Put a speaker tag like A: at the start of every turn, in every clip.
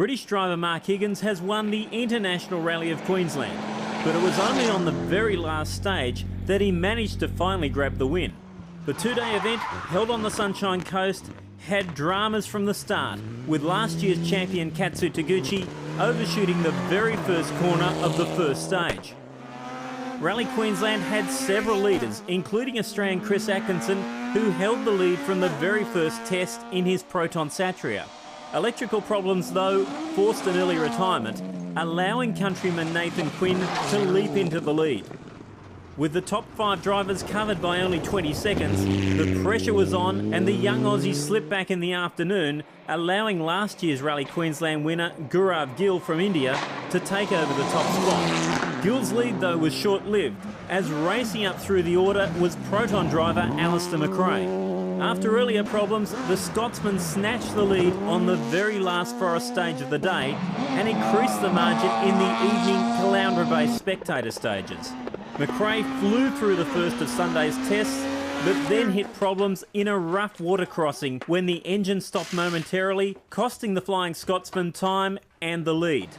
A: British driver Mark Higgins has won the International Rally of Queensland, but it was only on the very last stage that he managed to finally grab the win. The two-day event, held on the Sunshine Coast, had dramas from the start, with last year's champion Katsu Taguchi overshooting the very first corner of the first stage. Rally Queensland had several leaders, including Australian Chris Atkinson, who held the lead from the very first test in his Proton Satria. Electrical problems, though, forced an early retirement, allowing countryman Nathan Quinn to leap into the lead. With the top 5 drivers covered by only 20 seconds, the pressure was on and the young Aussie slipped back in the afternoon, allowing last year's Rally Queensland winner Gaurav Gill from India to take over the top spot. Gill's lead, though, was short-lived, as racing up through the order was Proton driver Alistair McRae. After earlier problems, the Scotsman snatched the lead on the very last forest stage of the day and increased the margin in the evening Caloundra-based spectator stages. McRae flew through the first of Sunday's tests, but then hit problems in a rough water crossing when the engine stopped momentarily, costing the Flying Scotsman time and the lead.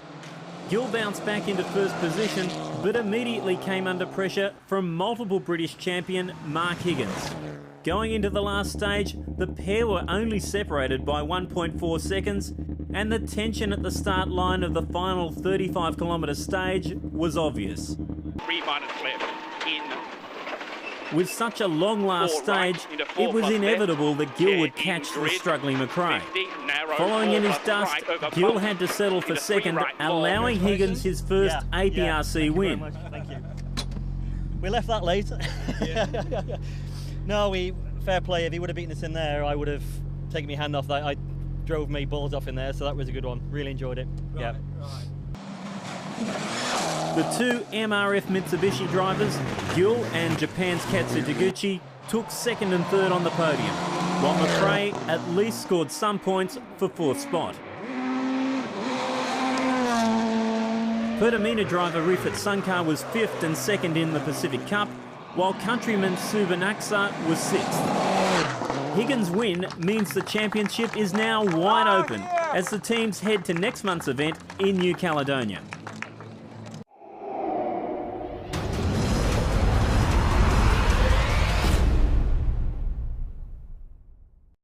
A: Gill bounced back into first position, but immediately came under pressure from multiple British champion Mark Higgins. Going into the last stage, the pair were only separated by 1.4 seconds, and the tension at the start line of the final 35-kilometre stage was obvious.
B: 3 minutes left in.
A: With such a long last stage, it was inevitable that Gill would catch the struggling McRae. Following in his dust, Gill had to settle for second, allowing Higgins his first APRC win.
C: Thank you. We left that late. No, fair play. If he would have beaten us in there, I would have taken my hand off that. I drove me balls off in there, so that was a good one. Really enjoyed it.
B: Right.
A: The two MRF Mitsubishi drivers, Gill and Japan's Katsu Taguchi, took second and third on the podium, while McRae at least scored some points for fourth spot. Pertamina driver Rifat Sunkar was fifth and second in the Pacific Cup, while countryman Subanaksa was sixth. Higgins' win means the championship is now wide open as the teams head to next month's event in New Caledonia.